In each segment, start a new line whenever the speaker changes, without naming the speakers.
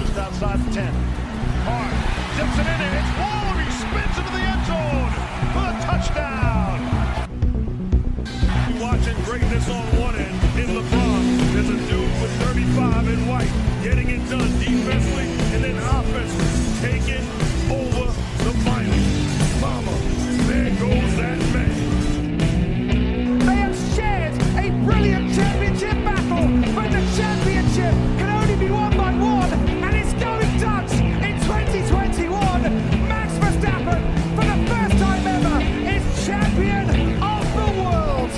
just outside the 10. Hart zips it in and it's Waller. He spins into the end zone for the touchdown. Watching greatness on one end in LeBron. There's a dude with 35 in white getting it done defensively and then offensively taking over the finals. Mama, there goes that man.
They have shared a brilliant championship battle, but the championship can only be won by one, and it's going Dutch in 2021. Max Verstappen, for the first time ever, is champion of the world.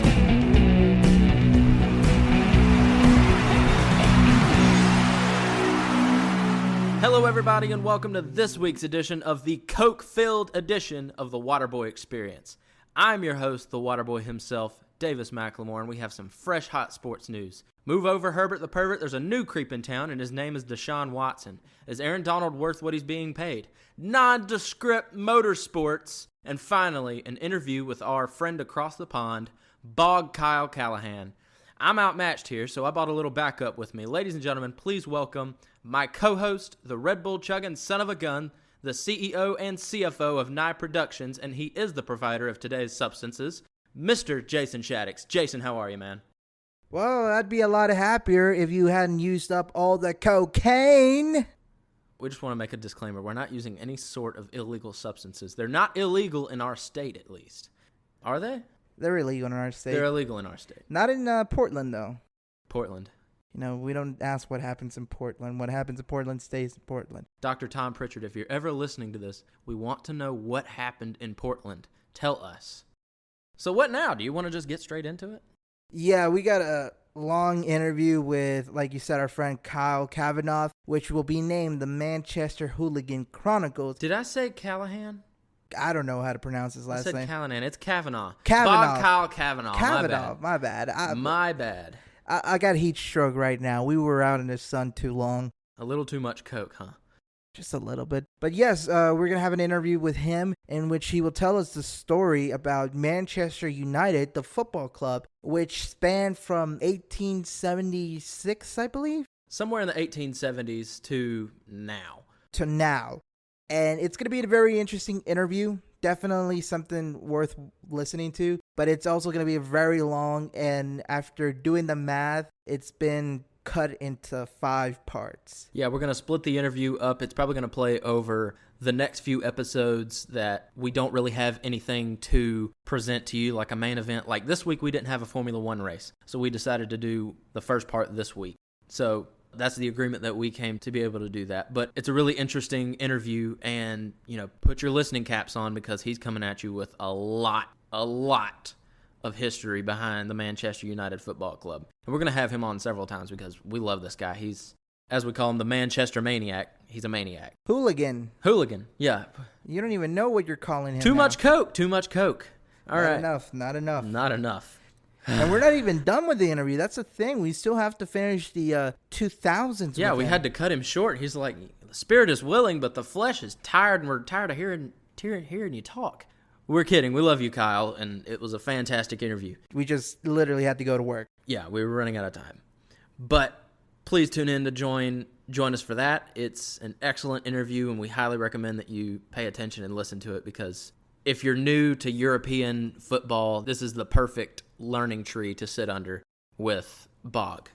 Hello everybody and welcome to this week's edition of the Coke-filled edition of the Waterboy Experience. I'm your host, the Waterboy himself, Davis McLemore, and we have some fresh hot sports news. Move over, Herbert the Pervert. There's a new creep in town, and his name is Deshaun Watson. Is Aaron Donald worth what he's being paid? Nondescript motorsports. And finally, an interview with our friend across the pond, Bog Kyle Callahan. I'm outmatched here, so I brought a little backup with me. Ladies and gentlemen, please welcome my co-host, the Red Bull chugging son of a gun, the CEO and CFO of Nye Productions, and he is the provider of today's substances, Mr. Jason Shaddix. Jason, how are you, man?
Well, I'd be a lot happier if you hadn't used up all the cocaine.
We just want to make a disclaimer. We're not using any sort of illegal substances. They're not illegal in our state, at least. Are they?
They're illegal in our state.
They're illegal in our state.
Not in Portland, though.
Portland.
You know, we don't ask what happens in Portland. What happens in Portland stays in Portland.
Dr. Tom Pritchard, if you're ever listening to this, we want to know what happened in Portland. Tell us. So what now? Do you want to just get straight into it?
Yeah, we got a long interview with, like you said, our friend Kyle Cavanagh, which will be named the Manchester Hooligan Chronicles.
Did I say Callahan?
I don't know how to pronounce his last
I said
name.
Callahan. It's Kavanaugh.
Kavanaugh.
Bog Kyle Cavanagh.
Kavanaugh,
My bad.
my bad.
My bad.
I got heat stroke right now. We were out in the sun too long.
A little too much Coke, huh?
Just a little bit. But yes, we're going to have an interview with him in which he will tell us the story about Manchester United, the football club, which spanned from 1876, I believe?
Somewhere in the 1870s to now.
And it's going to be a very interesting interview. Definitely something worth listening to. But it's also going to be very long. And after doing the math, it's been cut into 5 parts.
Yeah, we're going to split the interview up. It's probably going to play over the next few episodes that we don't really have anything to present to you, like a main event. Like this week, we didn't have a Formula One race. So we decided to do the first part this week. So that's the agreement that we came to be able to do that. But it's a really interesting interview, and, you know, put your listening caps on because he's coming at you with a lot of history behind the Manchester United Football Club. And we're going to have him on several times because we love this guy. He's, as we call him, the Manchester Maniac. He's a maniac.
Hooligan,
yeah.
You don't even know what you're calling him.
Too
now.
much Coke. All right.
Not enough.
Not enough.
And we're not even done with the interview. That's the thing. We still have to finish the 2000s.
Yeah,
with
we
him.
had to cut him short. He's like, the spirit is willing, but the flesh is tired, and we're tired of hearing you talk. We're kidding. We love you, Kyle, and it was a fantastic interview.
We just literally had to go to work.
Yeah, we were running out of time. But please tune in to join us for that. It's an excellent interview, and we highly recommend that you pay attention and listen to it because if you're new to European football, this is the perfect learning tree to sit under with Bog.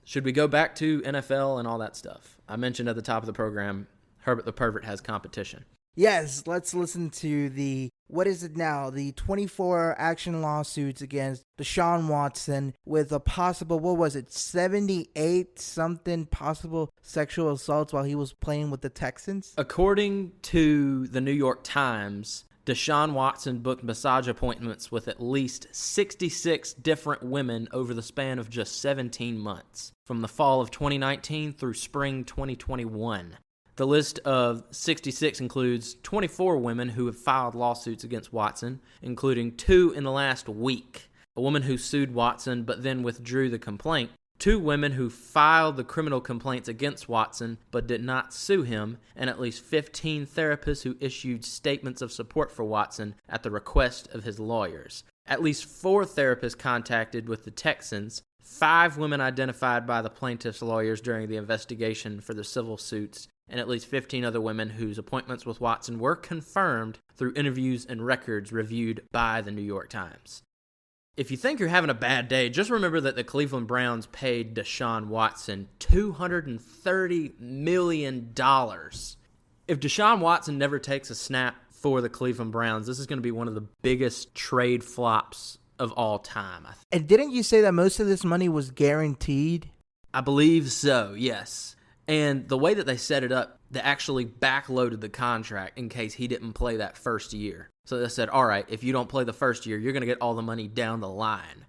Should we go back to NFL and all that stuff? I mentioned at the top of the program, Herbert the Pervert has competition.
Yes, let's listen to the 24 action lawsuits against Deshaun Watson with a possible, 78 something possible sexual assaults while he was playing with the Texans?
According to the New York Times, Deshaun Watson booked massage appointments with at least 66 different women over the span of just 17 months, from the fall of 2019 through spring 2021. The list of 66 includes 24 women who have filed lawsuits against Watson, including 2 in the last week. A woman who sued Watson but then withdrew the complaint, 2 women who filed the criminal complaints against Watson but did not sue him, and at least 15 therapists who issued statements of support for Watson at the request of his lawyers. At least 4 therapists contacted with the Texans, 5 women identified by the plaintiff's lawyers during the investigation for the civil suits, and at least 15 other women whose appointments with Watson were confirmed through interviews and records reviewed by the New York Times. If you think you're having a bad day, just remember that the Cleveland Browns paid Deshaun Watson $230 million. If Deshaun Watson never takes a snap for the Cleveland Browns, this is going to be one of the biggest trade flops of all time.
And didn't you say that most of this money was guaranteed?
I believe so, yes. And the way that they set it up, they actually backloaded the contract in case he didn't play that first year. So they said, all right, if you don't play the first year, you're going to get all the money down the line.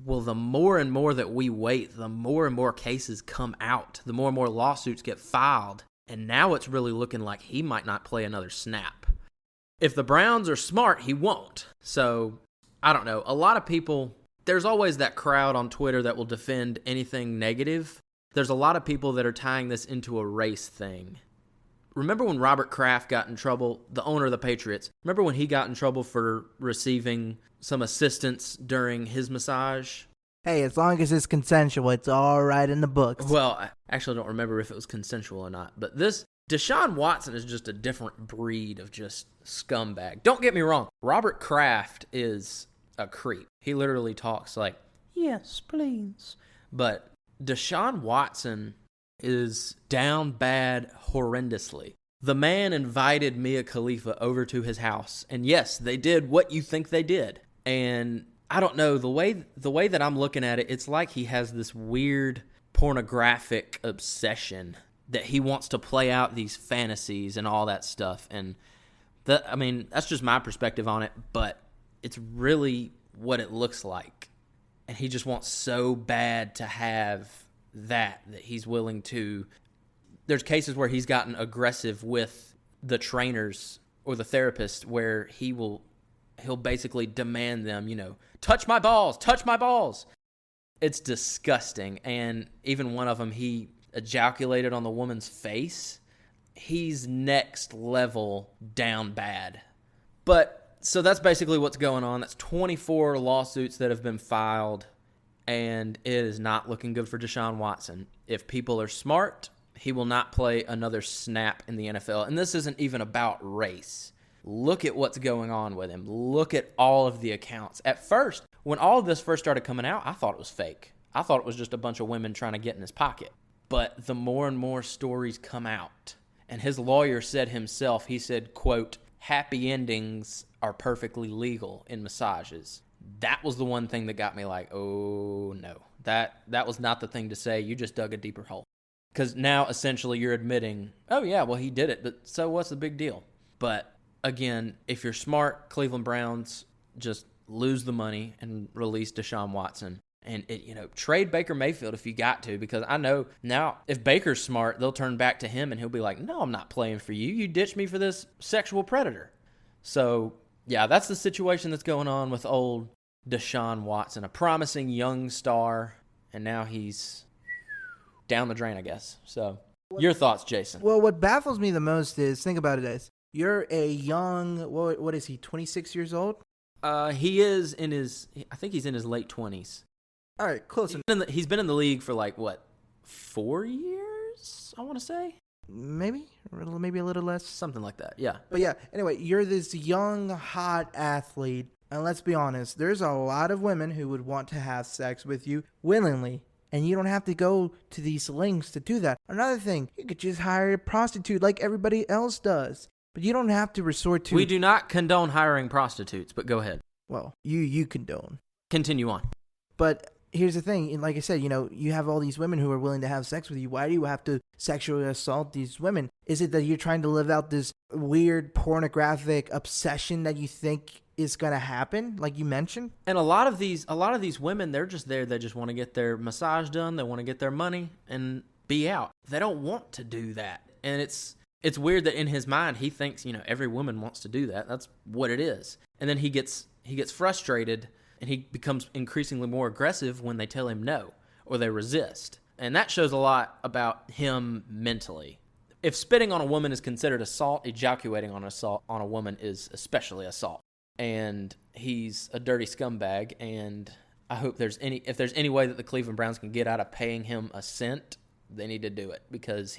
Well, the more and more that we wait, the more and more cases come out. The more and more lawsuits get filed. And now it's really looking like he might not play another snap. If the Browns are smart, he won't. So, I don't know. A lot of people, there's always that crowd on Twitter that will defend anything negative. There's a lot of people that are tying this into a race thing. Remember when Robert Kraft got in trouble, the owner of the Patriots? Remember when he got in trouble for receiving some assistance during his massage?
Hey, as long as it's consensual, it's all right in the books.
Well, I actually don't remember if it was consensual or not. But this, Deshaun Watson is just a different breed of just scumbag. Don't get me wrong. Robert Kraft is a creep. He literally talks like, yes, please. But Deshaun Watson is down bad horrendously. The man invited Mia Khalifa over to his house. And yes, they did what you think they did. And I don't know, the way that I'm looking at it, it's like he has this weird pornographic obsession that he wants to play out these fantasies and all that stuff. And that's just my perspective on it, but it's really what it looks like. And he just wants so bad to have that he's willing to. There's cases where he's gotten aggressive with the trainers or the therapist where he'll basically demand them, touch my balls. It's disgusting. And even one of them, he ejaculated on the woman's face. He's next level down bad. But so that's basically what's going on. That's 24 lawsuits that have been filed, and it is not looking good for Deshaun Watson. If people are smart, he will not play another snap in the NFL. And this isn't even about race. Look at what's going on with him. Look at all of the accounts. At first, when all of this first started coming out, I thought it was fake. I thought it was just a bunch of women trying to get in his pocket. But the more and more stories come out, and his lawyer said himself, he said, quote, happy endings are perfectly legal in massages. That was the one thing that got me like, oh no, that was not the thing to say. You just dug a deeper hole. Because now essentially you're admitting, oh yeah, well he did it, but so what's the big deal? But again, if you're smart, Cleveland Browns, just lose the money and release Deshaun Watson. And trade Baker Mayfield if you got to, because I know now if Baker's smart, they'll turn back to him and he'll be like, no, I'm not playing for you. You ditched me for this sexual predator. So yeah, that's the situation that's going on with old Deshaun Watson, a promising young star, and now he's down the drain, I guess. So your thoughts, Jason?
Well, what baffles me the most is, think about it as, you're a young, what is he, 26 years old?
He is I think he's in his late 20s.
All right, close.
He's been in the league for 4 years, I want to say?
Maybe a little less.
Something like that, yeah.
But yeah, anyway, you're this young, hot athlete, and let's be honest, there's a lot of women who would want to have sex with you willingly, and you don't have to go to these lengths to do that. Another thing, you could just hire a prostitute like everybody else does, but you don't have to resort to...
We do not condone hiring prostitutes, but go ahead.
Well, you condone.
Continue on.
But here's the thing, like I said, you have all these women who are willing to have sex with you. Why do you have to sexually assault these women? Is it that you're trying to live out this weird pornographic obsession that you think is going to happen, like you mentioned?
And a lot of these women, they're just there. They just want to get their massage done. They want to get their money and be out. They don't want to do that. And it's weird that in his mind, he thinks, every woman wants to do that. That's what it is. And then he gets frustrated, and he becomes increasingly more aggressive when they tell him no or they resist. And that shows a lot about him mentally. If spitting on a woman is considered assault, ejaculating on a woman is especially assault. and he's a dirty scumbag, and I hope if there's any way that the Cleveland Browns can get out of paying him a cent, they need to do it, because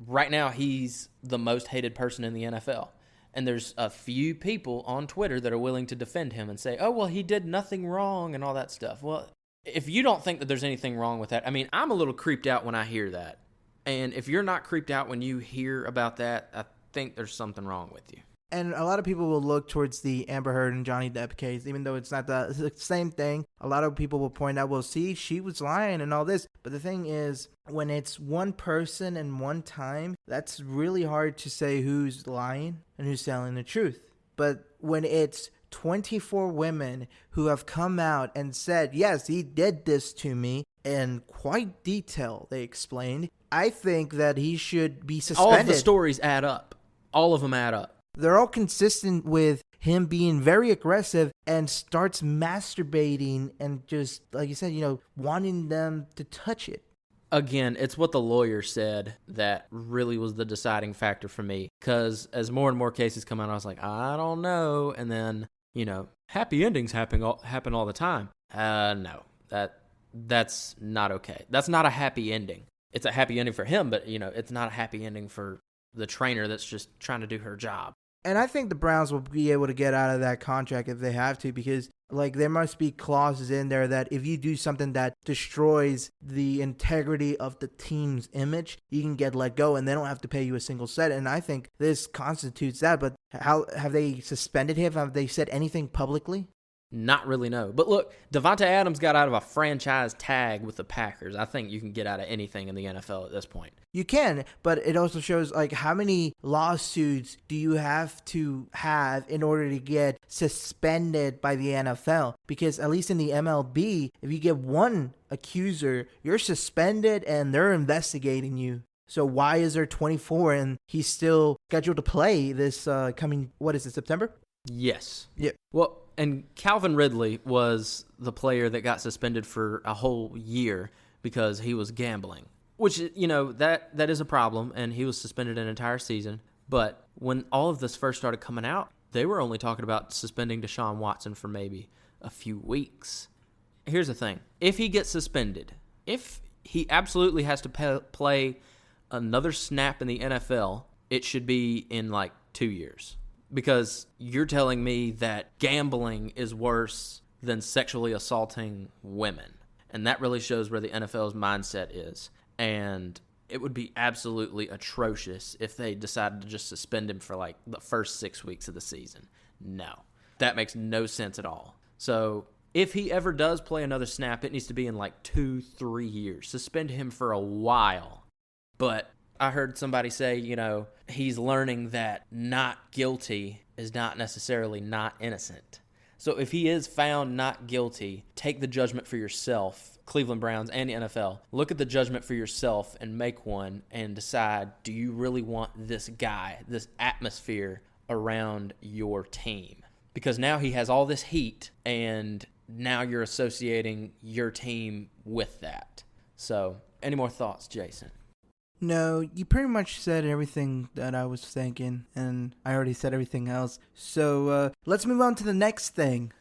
right now he's the most hated person in the NFL. And there's a few people on Twitter that are willing to defend him and say, oh, well, he did nothing wrong and all that stuff. Well, if you don't think that there's anything wrong with that, I mean, I'm a little creeped out when I hear that. And if you're not creeped out when you hear about that, I think there's something wrong with you.
And a lot of people will look towards the Amber Heard and Johnny Depp case, even though it's not the same thing. A lot of people will point out, well, see, she was lying and all this. But the thing is, when it's one person and one time, that's really hard to say who's lying and who's telling the truth. But when it's 24 women who have come out and said, yes, he did this to me, in quite detail, they explained, I think that he should be suspended.
All of the stories add up. All of them add up.
They're all consistent with him being very aggressive and starts masturbating and just, like you said, wanting them to touch it.
Again, it's what the lawyer said that really was the deciding factor for me. Because as more and more cases come out, I was like, I don't know. And then, happy endings happen all the time. No, that's not okay. That's not a happy ending. It's a happy ending for him, but, it's not a happy ending for the trainer that's just trying to do her job.
And I think the Browns will be able to get out of that contract if they have to, because there must be clauses in there that if you do something that destroys the integrity of the team's image, you can get let go and they don't have to pay you a single cent. And I think this constitutes that. But how have they suspended him? Have they said anything publicly?
Not really, no. But look, Devonta Adams got out of a franchise tag with the Packers. I think you can get out of anything in the NFL at this point.
You can, but it also shows how many lawsuits do you have to have in order to get suspended by the NFL? Because at least in the MLB, if you get one accuser, you're suspended and they're investigating you. So why is there 24 and he's still scheduled to play this coming, September?
Yes.
Yep.
Well, and Calvin Ridley was the player that got suspended for a whole year because he was gambling, which, that is a problem, and he was suspended an entire season. But when all of this first started coming out, they were only talking about suspending Deshaun Watson for maybe a few weeks. Here's the thing. If he gets suspended, if he absolutely has to play another snap in the NFL, it should be in 2 years. Because you're telling me that gambling is worse than sexually assaulting women. And that really shows where the NFL's mindset is. And it would be absolutely atrocious if they decided to just suspend him for the first 6 weeks of the season. No, that makes no sense at all. So if he ever does play another snap, it needs to be in 2-3 years. Suspend him for a while. But I heard somebody say, he's learning that not guilty is not necessarily not innocent. So if he is found not guilty, take the judgment for yourself, Cleveland Browns and the NFL. Look at the judgment for yourself and make one and decide, do you really want this guy, this atmosphere around your team? Because now he has all this heat and now you're associating your team with that. So any more thoughts, Jason?
No, you pretty much said everything that I was thinking, and I already said everything else. So let's move on to the next thing.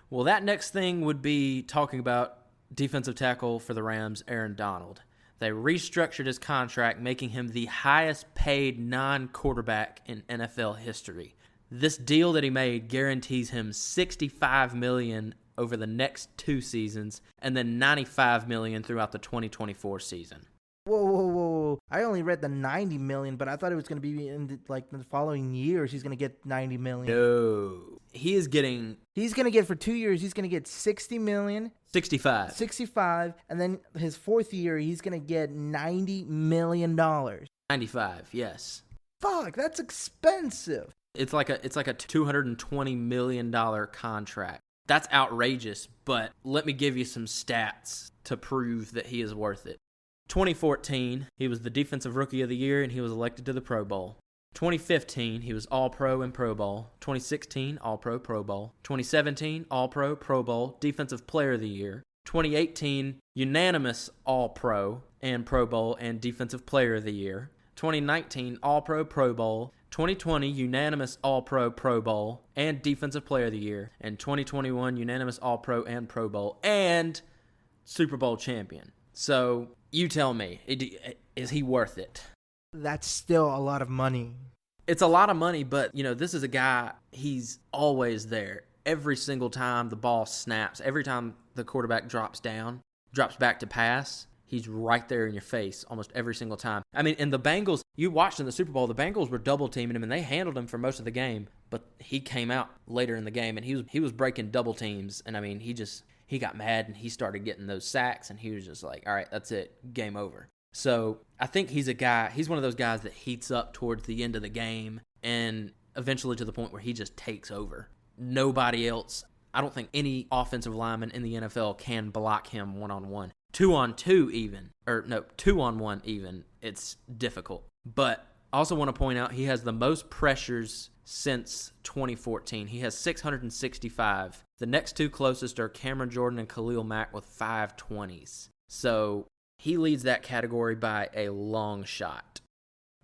Well, that next thing would be talking about defensive tackle for the Rams, Aaron Donald. They restructured his contract, making him the highest paid non-quarterback in NFL history. This deal that he made guarantees him $65 million over the next 2 seasons, and then $95 million throughout the 2024 season.
Whoa. I only read the $90 million, but I thought it was going to be in the following years he's going to get $90 million.
No. He's going
to get for 2 years, he's going to get $60 million.
65.
And then his 4th year, he's going to get $90 million.
95, yes.
Fuck, that's expensive.
It's like a $220 million contract. That's outrageous, but let me give you some stats to prove that he is worth it. 2014, he was the Defensive Rookie of the Year, and he was elected to the Pro Bowl. 2015, he was All-Pro and Pro Bowl. 2016, All-Pro, Pro Bowl. 2017, All-Pro, Pro Bowl, Defensive Player of the Year. 2018, unanimous All-Pro and Pro Bowl and Defensive Player of the Year. 2019, All-Pro, Pro Bowl, 2020 unanimous All-Pro Pro Bowl and Defensive Player of the Year, and 2021 unanimous All-Pro and Pro Bowl and Super Bowl champion. So you tell me, is he worth it?
That's still a lot of money.
It's a lot of money, but, this is a guy, he's always there. Every single time the ball snaps, every time the quarterback drops back to pass, he's right there in your face almost every single time. I mean, in the Bengals, you watched in the Super Bowl, the Bengals were double teaming him, and they handled him for most of the game, but he came out later in the game, and he was breaking double teams, and I mean, he got mad, and he started getting those sacks, and he was just like, all right, that's it, game over. So I think he's one of those guys that heats up towards the end of the game, and eventually to the point where he just takes over. Nobody else, I don't think any offensive lineman in the NFL can block him one-on-one. 2-on-2 even, or no, 2-on-1 even, it's difficult. But I also want to point out he has the most pressures since 2014. He has 665. The next two closest are Cameron Jordan and Khalil Mack with 520s. So he leads that category by a long shot.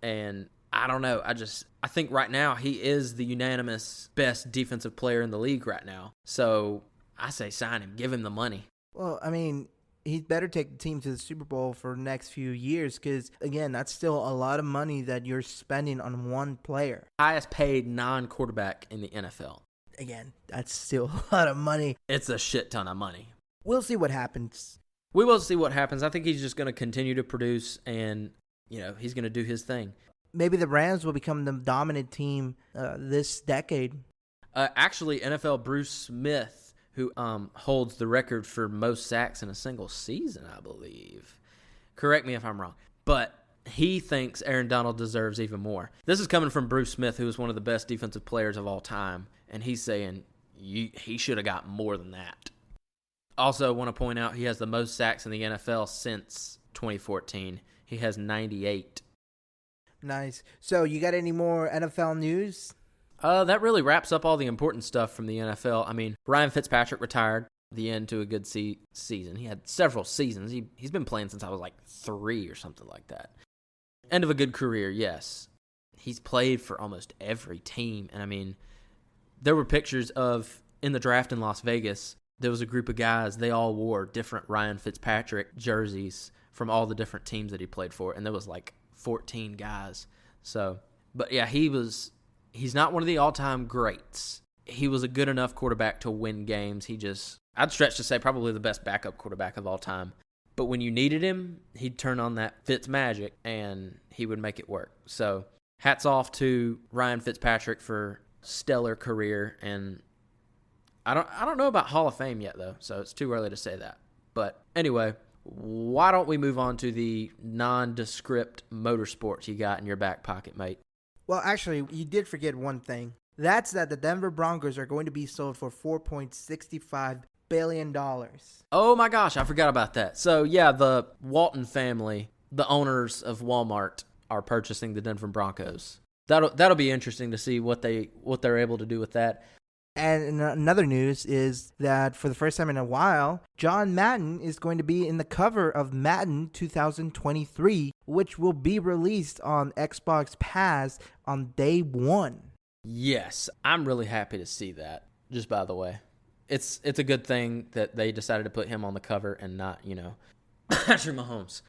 And I don't know. I think right now he is the unanimous best defensive player in the league right now. So I say sign him. Give him the money.
Well, I mean, he'd better take the team to the Super Bowl for the next few years because, again, that's still a lot of money that you're spending on one player.
Highest paid non-quarterback in the NFL.
Again, that's still a lot of money.
It's a shit ton of money.
We'll see what happens.
We will see what happens. I think he's just going to continue to produce and, he's going to do his thing.
Maybe the Rams will become the dominant team this decade.
Actually, NFL Bruce Smith, who holds the record for most sacks in a single season, I believe. Correct me if I'm wrong. But he thinks Aaron Donald deserves even more. This is coming from Bruce Smith, who is one of the best defensive players of all time. And he's saying he should have got more than that. Also, want to point out he has the most sacks in the NFL since 2014. He has 98.
Nice. So, you got any more NFL news?
That really wraps up all the important stuff from the NFL. I mean, Ryan Fitzpatrick retired the end to a good season. He had several seasons. He's been playing since I was like 3 or something like that. End of a good career, yes. He's played for almost every team. And I mean, there were pictures of, in the draft in Las Vegas, there was a group of guys, they all wore different Ryan Fitzpatrick jerseys from all the different teams that he played for. And there was like 14 guys. So, but yeah, he's not one of the all-time greats. He was a good enough quarterback to win games. I'd stretch to say probably the best backup quarterback of all time. But when you needed him, he'd turn on that Fitz magic and he would make it work. So, hats off to Ryan Fitzpatrick for stellar career. And I don't know about Hall of Fame yet though, so it's too early to say that. But anyway, why don't we move on to the nondescript motorsports you got in your back pocket, mate?
Well, actually, you did forget one thing. That's that the Denver Broncos are going to be sold for $4.65 billion.
Oh my gosh, I forgot about that. So yeah, the Walton family, the owners of Walmart, are purchasing the Denver Broncos. That'll be interesting to see what they're able to do with that.
And another news is that for the first time in a while, John Madden is going to be in the cover of Madden 2023, which will be released on Xbox Pass on day 1.
Yes, I'm really happy to see that, just by the way. It's a good thing that they decided to put him on the cover and not, Patrick Mahomes.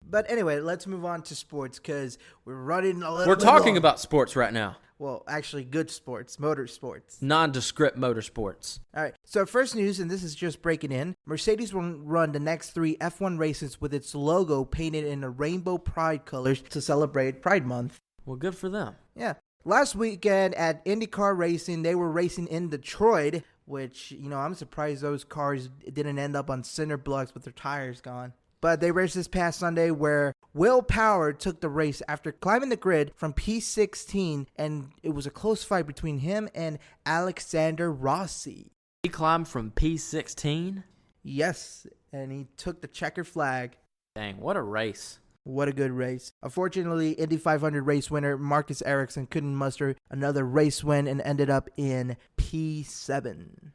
But anyway, let's move on to sports because we're running a little
We're
bit
talking
long.
about sports right now.
Well, actually, good sports, motorsports.
Nondescript motorsports.
All right, so first news, and this is just breaking in, Mercedes will run the next 3 F1 races with its logo painted in the rainbow pride colors to celebrate Pride Month.
Well, good for them.
Yeah. Last weekend at IndyCar Racing, they were racing in Detroit, which, I'm surprised those cars didn't end up on cinder blocks with their tires gone. But they raced this past Sunday where Will Power took the race after climbing the grid from P16, and it was a close fight between him and Alexander Rossi.
He climbed from P16?
Yes, and he took the checkered flag.
Dang, what a race.
What a good race. Unfortunately, Indy 500 race winner Marcus Ericsson couldn't muster another race win and ended up in P7.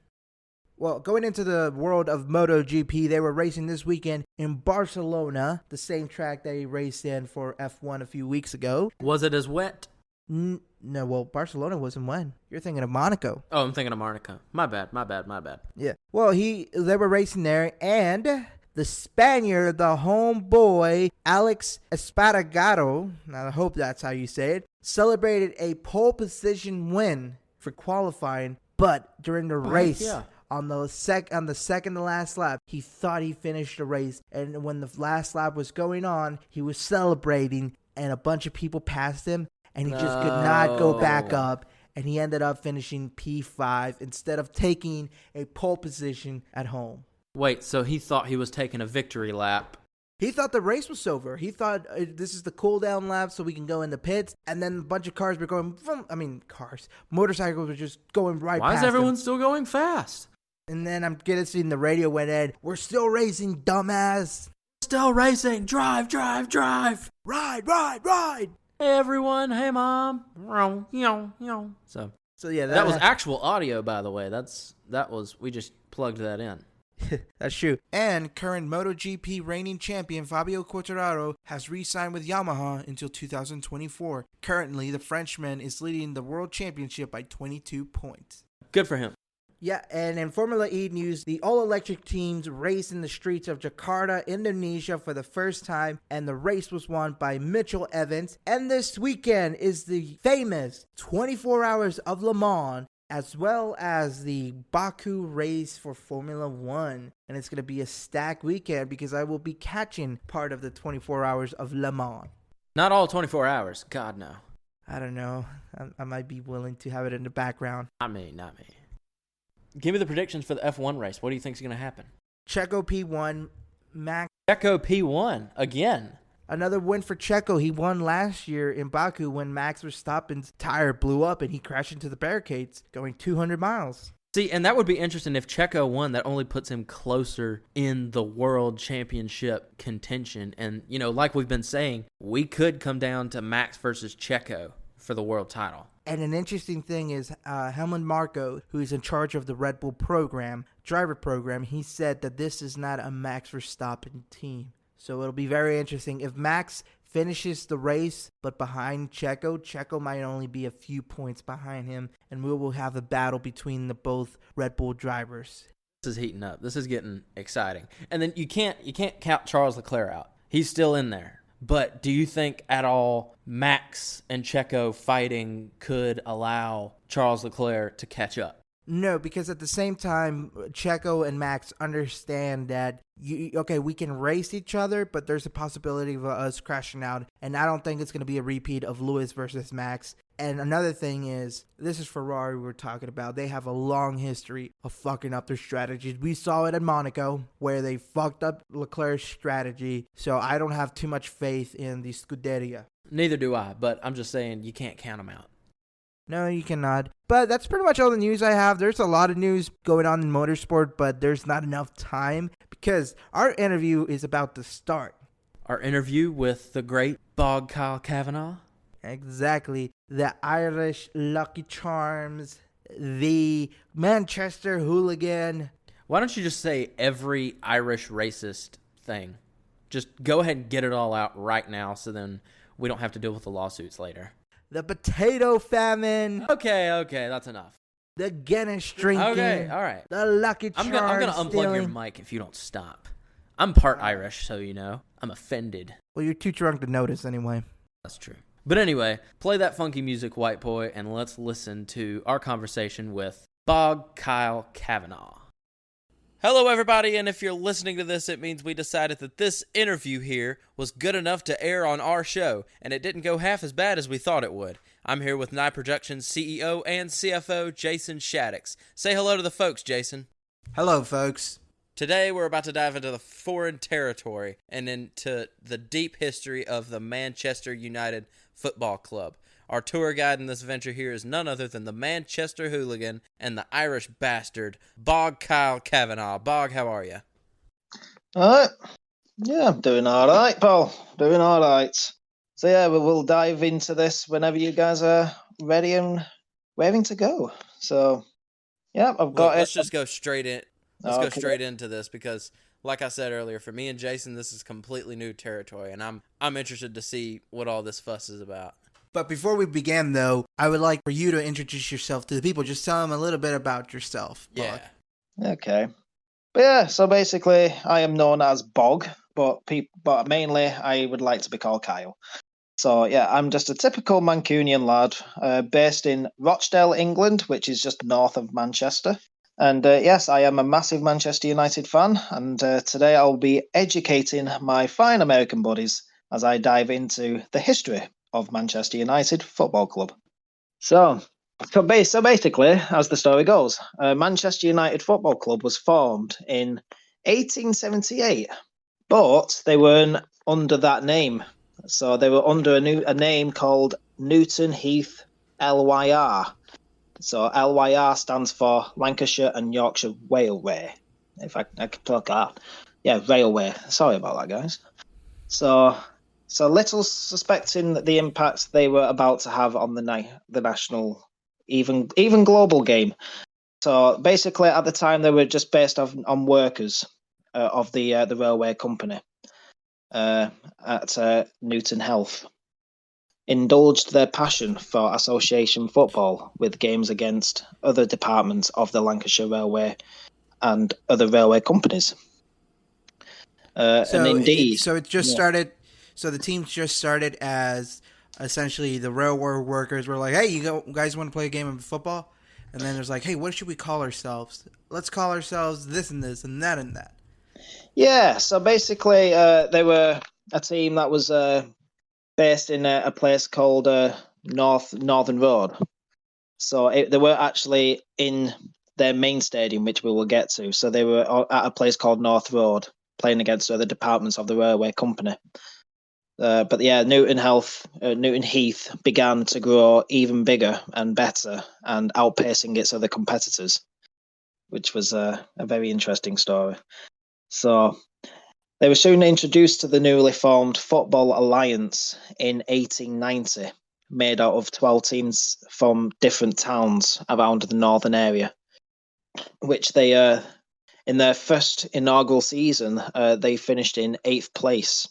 Well, going into the world of MotoGP, they were racing this weekend in Barcelona, the same track they raced in for F1 a few weeks ago.
Was it as wet?
No, well, Barcelona wasn't when. You're thinking of Monaco.
Oh, I'm thinking of Monaco. My bad.
Yeah. Well, they were racing there, and the Spaniard, the homeboy, Aleix Espargaro, I hope that's how you say it, celebrated a pole position win for qualifying, but during the race, on the second to last lap, he thought he finished the race, and when the last lap was going on, he was celebrating, and a bunch of people passed him, and he just could not go back up, and he ended up finishing P5 instead of taking a pole position at home.
Wait, so he thought he was taking a victory lap.
He thought the race was over. He thought this is the cool down lap so we can go in the pits. And then a bunch of cars were going motorcycles were just going right past
Why is everyone
him.
still going fast?
And then I'm getting the radio went in. We're still racing, dumbass.
Still racing. Drive.
Ride.
Hey, everyone. Hey, Mom. So
yeah,
that was actual audio, by the way. We just plugged that in.
That's true. And current MotoGP reigning champion Fabio Quartararo has re-signed with Yamaha until 2024. Currently, the Frenchman is leading the World Championship by 22 points.
Good for him.
Yeah, and in Formula E news, the all-electric teams raced in the streets of Jakarta, Indonesia for the first time, and the race was won by Mitchell Evans. And this weekend is the famous 24 Hours of Le Mans, as well as the Baku race for Formula 1. And it's going to be a stacked weekend because I will be catching part of the 24 Hours of Le Mans.
Not all 24 hours. God, no.
I don't know. I might be willing to have it in the background.
Not me. Give me the predictions for the F1 race. What do you think is going to happen?
Checo P1, Max.
Checo P1 again.
Another win for Checo. He won last year in Baku when Max Verstappen's tire blew up and he crashed into the barricades going 200 miles.
See, and that would be interesting if Checo won. That only puts him closer in the world championship contention. And, like we've been saying, we could come down to Max versus Checo for the world title.
And an interesting thing is Helmut Marko, who is in charge of the Red Bull driver program, he said that this is not a Max Verstappen team. So it'll be very interesting. If Max finishes the race, but behind Checo might only be a few points behind him, and we will have a battle between the both Red Bull drivers.
This is heating up. This is getting exciting. And then you can't count Charles Leclerc out. He's still in there. But do you think at all Max and Checo fighting could allow Charles Leclerc to catch up?
No, because at the same time, Checo and Max understand that, we can race each other, but there's a possibility of us crashing out. And I don't think it's going to be a repeat of Lewis versus Max. And another thing is, this is Ferrari we're talking about. They have a long history of fucking up their strategies. We saw it at Monaco, where they fucked up Leclerc's strategy. So I don't have too much faith in the Scuderia.
Neither do I, but I'm just saying you can't count them out.
No, you cannot. But that's pretty much all the news I have. There's a lot of news going on in motorsport, but there's not enough time because our interview is about to start.
Our interview with the great Kyle Cavanagh?
Exactly. The Irish Lucky Charms, the Manchester Hooligan.
Why don't you just say every Irish racist thing? Just go ahead and get it all out right now so then we don't have to deal with the lawsuits later.
The potato famine.
Okay, that's enough.
The Guinness drinking.
Okay, all right.
The Lucky Charms.
I'm gonna unplug your mic if you don't stop. I'm part Irish, so you know. I'm offended.
Well, you're too drunk to notice anyway.
That's true. But anyway, play that funky music, white boy, and let's listen to our conversation with Kyle Cavanagh. Hello, everybody, and if you're listening to this, it means we decided that this interview here was good enough to air on our show, and it didn't go half as bad as we thought it would. I'm here with Nye Productions CEO and CFO Jason Shaddix. Say hello to the folks, Jason.
Hello, folks.
Today, we're about to dive into the foreign territory and into the deep history of the Manchester United Football Club. Our tour guide in this venture here is none other than the Manchester Hooligan and the Irish bastard, Kyle Cavanagh. Bog, how are you?
Yeah, I'm doing all right, pal. Doing all right. So yeah, we'll dive into this whenever you guys are ready and raring to go. So yeah, I've got
Let's just go straight in. Let's go
Okay.
straight into this because, like I said earlier, for me and Jason, this is completely new territory, and I'm interested to see what all this fuss is about.
But before we begin, though, I would like for you to introduce yourself to the people. Just tell them a little bit about yourself. Bog.
Okay. But yeah, so basically, I am known as Bog, but mainly I would like to be called Kyle. So yeah, I'm just a typical Mancunian lad, based in Rochdale, England, which is just north of Manchester. And yes, I am a massive Manchester United fan, and today I'll be educating my fine American buddies as I dive into the history of Manchester United Football Club. So basically, as the story goes, Manchester United Football Club was formed in 1878, but they weren't under that name. So they were under a name called Newton Heath LYR. So LYR stands for Lancashire and Yorkshire Railway. If I could talk that. Yeah, Railway. Sorry about that, guys. So little suspecting the impact they were about to have on the national, even global game. So basically, at the time, they were just based on workers of the railway company at Newton Heath. Indulged their passion for association football with games against other departments of the Lancashire Railway and other railway companies. And indeed,
it just started. So the team just started as essentially the railway workers were like, "Hey, you guys want to play a game of football?" And then there's like, "Hey, what should we call ourselves? Let's call ourselves this and this and that and that."
Yeah. So basically, they were a team that was based in a place called Northern Road. So they were actually in their main stadium, which we will get to. So they were at a place called North Road, playing against other departments of the railway company. But yeah, Newton Heath began to grow even bigger and better and outpacing its other competitors, which was a very interesting story. So they were soon introduced to the newly formed Football Alliance in 1890, made out of 12 teams from different towns around the northern area, which they, in their first inaugural season, they finished in 8th place.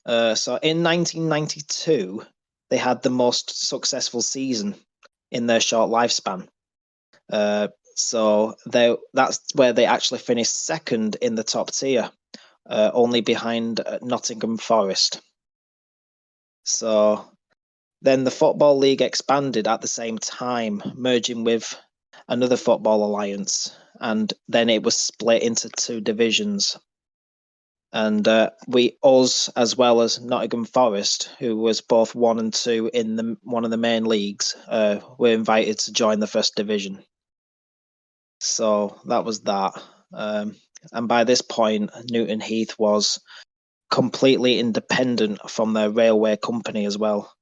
So in 1992, they had the most successful season in their short lifespan. So that's where they actually finished second in the top tier, only behind Nottingham Forest. So then the Football League expanded at the same time, merging with another football alliance, and then it was split into 2 divisions. And us, as well as Nottingham Forest, who was both 1 and 2 in one of the main leagues, were invited to join the first division. So that was that. And by this point, Newton Heath was completely independent from their railway company as well.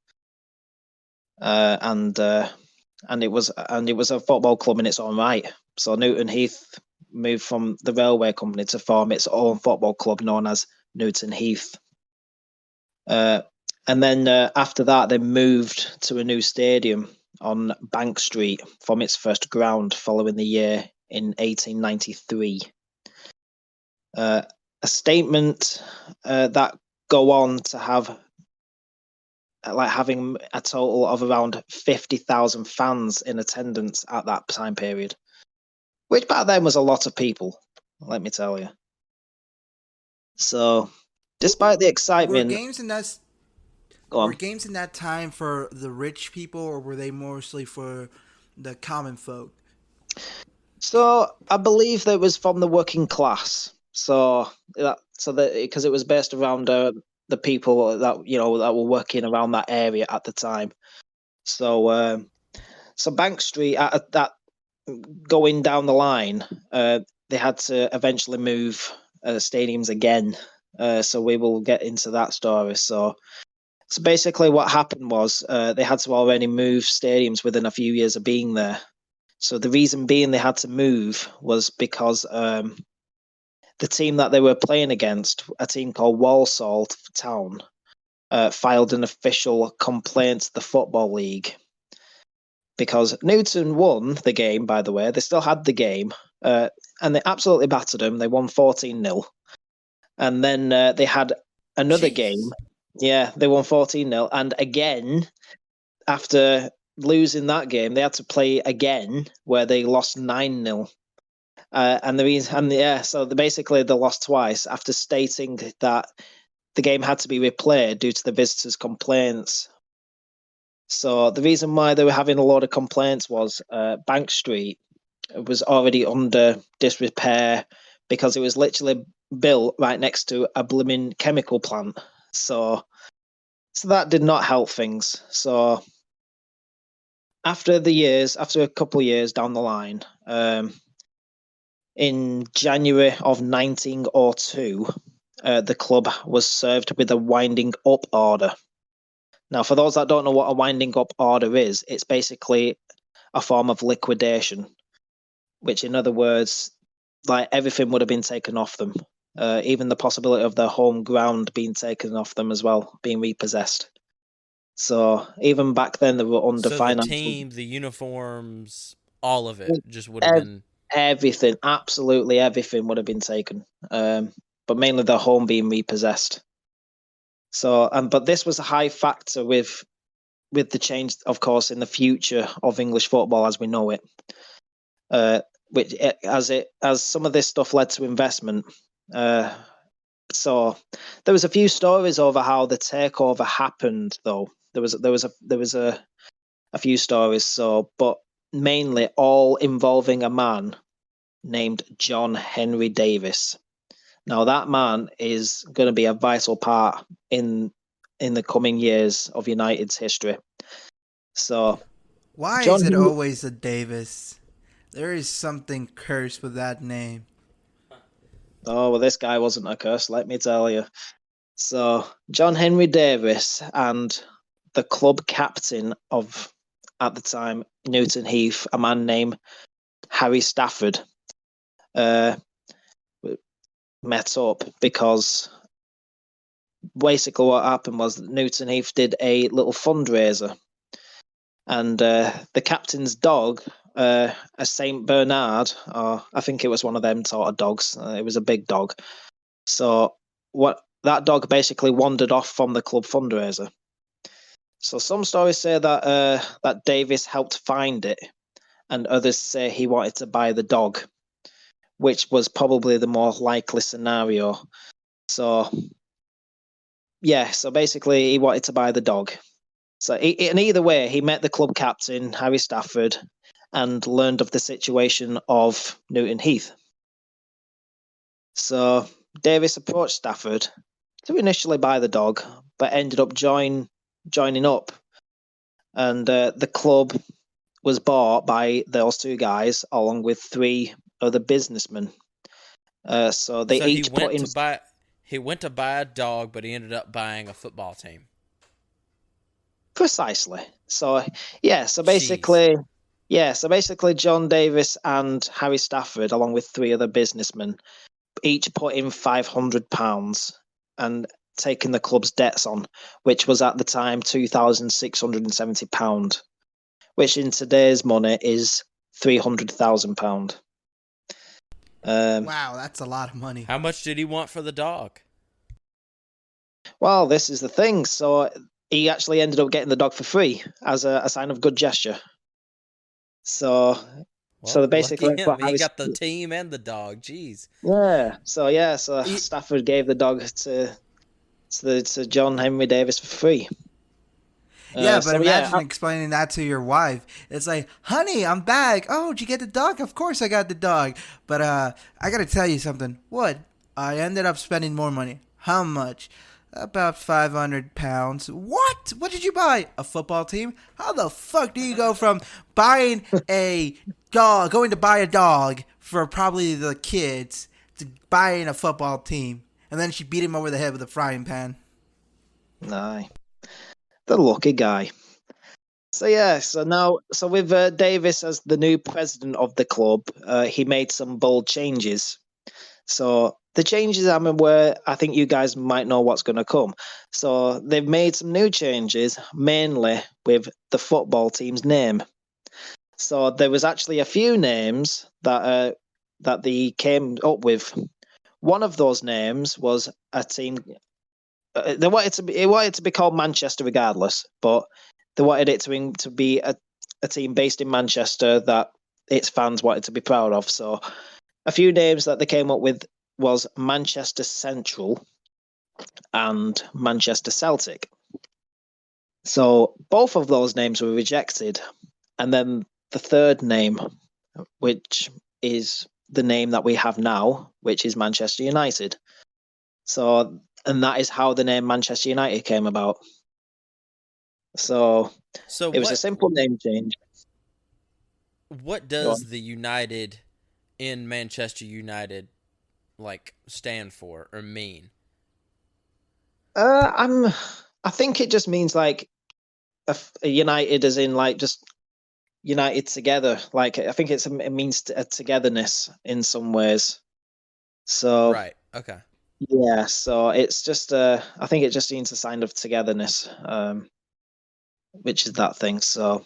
And it was a football club in its own right. So Newton Heath moved from the railway company to form its own football club known as Newton Heath. And then after that, they moved to a new stadium on Bank Street from its first ground following the year in 1893. A statement that go on to have having a total of around 50,000 fans in attendance at that time period, which back then was a lot of people, let me tell you. So, despite the excitement,
were games in that time for the rich people, or were they mostly for the common folk?
So I believe that it was from the working class. Because it was based around the people that that were working around that area at the time. So Bank Street at that going down the line, they had to eventually move stadiums again. So we will get into that story. So basically, what happened was they had to already move stadiums within a few years of being there. So the reason being they had to move was because the team that they were playing against, a team called Walsall Town, filed an official complaint to the Football League. Because Newton won the game, by the way. They still had the game. And they absolutely battered them. They won 14-0. And then they had another game Yeah, they won 14-0. And again, after losing that game, they had to play again where they lost 9-0. So basically they lost twice after stating that the game had to be replayed due to the visitors' complaints. So the reason why they were having a lot of complaints was Bank Street was already under disrepair because it was literally built right next to a blooming chemical plant. So that did not help things. So after a couple of years down the line, in January of 1902, the club was served with a winding up order. Now, for those that don't know what a winding up order is, it's basically a form of liquidation, which in other words, like everything would have been taken off them, even the possibility of their home ground being taken off them as well, being repossessed. So even back then, they were under financial.
The team, the uniforms, all of it just would have been
everything. Absolutely everything would have been taken, but mainly their home being repossessed. So, but this was a high factor with the change, of course, in the future of English football as we know it. As some of this stuff led to investment. So there was a few stories over how the takeover happened, though. There was a few stories. So, but mainly all involving a man named John Henry Davis. Now that man is going to be a vital part in the coming years of United's history. So,
why is it always a Davis? There is something cursed with that name.
Oh, well, this guy wasn't a curse, let me tell you. So, John Henry Davis and the club captain of, at the time, Newton Heath, a man named Harry Stafford, met up because basically what happened was that Newton Heath did a little fundraiser, and the captain's dog, a Saint Bernard, or I think it was one of them sort of dogs. It was a big dog. So that dog basically wandered off from the club fundraiser. So some stories say that Davis helped find it, and others say he wanted to buy the dog, which was probably the more likely scenario. So basically he wanted to buy the dog. So in either way, he met the club captain, Harry Stafford, and learned of the situation of Newton Heath. So Davis approached Stafford to initially buy the dog, but ended up joining up. And the club was bought by those two guys, along with three other businessmen.
He went to buy a dog, but he ended up buying a football team.
Precisely. So basically, John Davis and Harry Stafford, along with three other businessmen, each put in £500 and taking the club's debts on, which was at the time £2,670, which in today's money is £300,000.
Wow, that's a lot of money.
How much did he want for the dog?
Well, this is the thing. So he actually ended up getting the dog for free as a sign of good gesture. So basically,
he got the team and the dog. Jeez.
Yeah. So Stafford gave the dog to John Henry Davis for free.
Imagine explaining that to your wife. It's like, honey, I'm back. Oh, did you get the dog? Of course I got the dog. But I got to tell you something. What? I ended up spending more money. How much? About £500. What? What did you buy? A football team? How the fuck do you go from buying a dog, going to buy a dog for probably the kids, to buying a football team? And then she beat him over the head with a frying pan.
Nah. The lucky guy. So with Davis as the new president of the club, he made some bold changes. So the changes I think you guys might know what's going to come. So they've made some new changes, mainly with the football team's name. So there was actually a few names that they came up with. One of those names was a team they wanted to be called Manchester regardless, but they wanted it to be a team based in Manchester that its fans wanted to be proud of. So a few names that they came up with was Manchester Central and Manchester Celtic. So both of those names were rejected. And then the third name, which is the name that we have now, which is Manchester United. So, and that is how the name Manchester United came about. So it was a simple name change.
What does the United in Manchester United stand for or mean?
I think it just means like a united as in like just united together. Like I think it means a togetherness in some ways. So
right, okay,
yeah. So it's just I think it just means a sign of togetherness, which is that thing. So,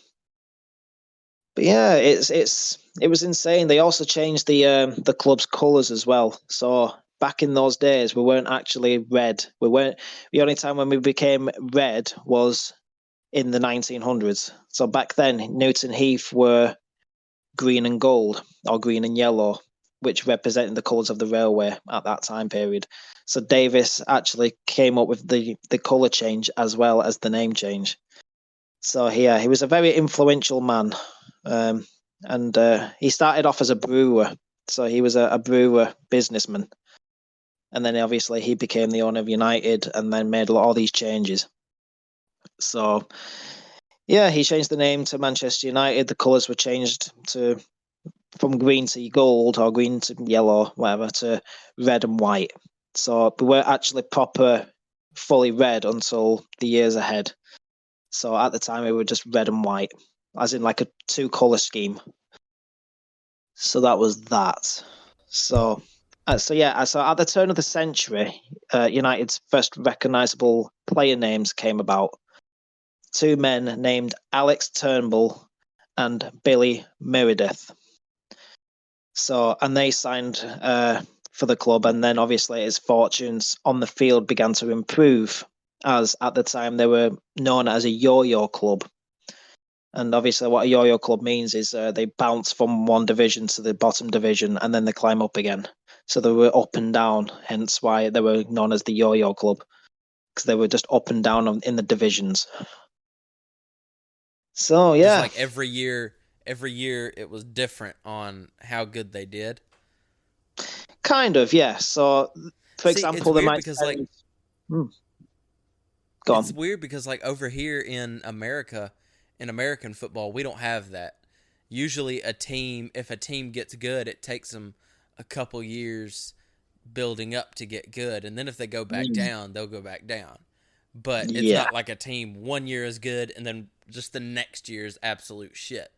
but yeah, it was insane. They also changed the club's colours as well. So back in those days, we weren't actually red. The only time when we became red was in the 1900s. So back then, Newton Heath were green and gold, or green and yellow, which represented the colours of the railway at that time period. So Davis actually came up with the colour change as well as the name change. So yeah, he was a very influential man. And he started off as a brewer. So he was a brewer businessman. And then obviously he became the owner of United and then made all these changes. So, yeah, he changed the name to Manchester United. The colours were changed from green to gold or green to yellow, whatever, to red and white. So we weren't actually proper fully red until the years ahead. So at the time, we were just red and white, as in like a 2-colour scheme. So that was that. So at the turn of the century, United's first recognisable player names came about. 2 men named Alex Turnbull and Billy Meredith. So, and they signed for the club, and then obviously his fortunes on the field began to improve, as at the time they were known as a yo-yo club. And obviously what a yo-yo club means is they bounce from one division to the bottom division, and then they climb up again. So they were up and down, hence why they were known as the yo-yo club, because they were just up and down in the divisions. So yeah,
just like every year it was different on how good they did.
Kind of, yeah. So, for example, they might
because
Go on.
It's weird because like over here in America, in American football, we don't have that. Usually, if a team gets good, it takes them a couple years building up to get good, and then if they go back down, they'll go back down. But it's not like a team 1 year is good and then just the next year's absolute shit.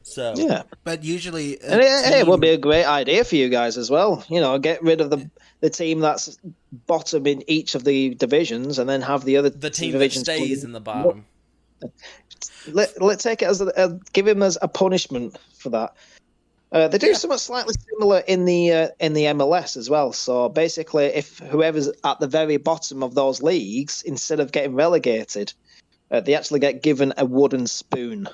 So
yeah,
but usually
it would be a great idea for you guys as well. You know, get rid of the team that's bottom in each of the divisions, and then have the
team that stays in the bottom.
Let's take it as give him as a punishment for that. They do something slightly similar in the MLS as well. So basically, if whoever's at the very bottom of those leagues, instead of getting relegated, they actually get given a wooden spoon.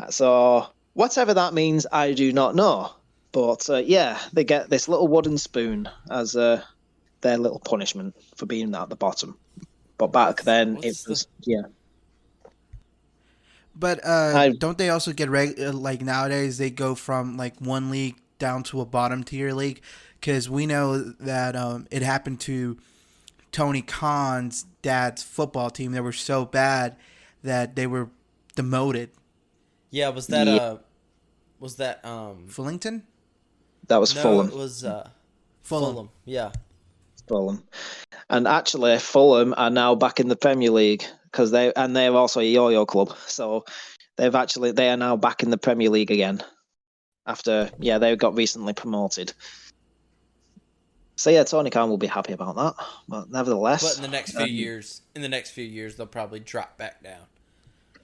So whatever that means, I do not know. But yeah, they get this little wooden spoon as their little punishment for being at the bottom. But back then, it was yeah.
But don't they also get like nowadays they go from like one league down to a bottom tier league? Because we know that it happened to Tony Khan's dad's football team. They were so bad that they were demoted.
Yeah, was that
Fullington?
That was Fulham.
It was
Fulham.
Yeah.
Fulham. And actually, Fulham are now back in the Premier League because they're also a yo-yo club. So they are now back in the Premier League again after they got recently promoted. So yeah, Tony Khan will be happy about that. But nevertheless,
in the next few years, they'll probably drop back down.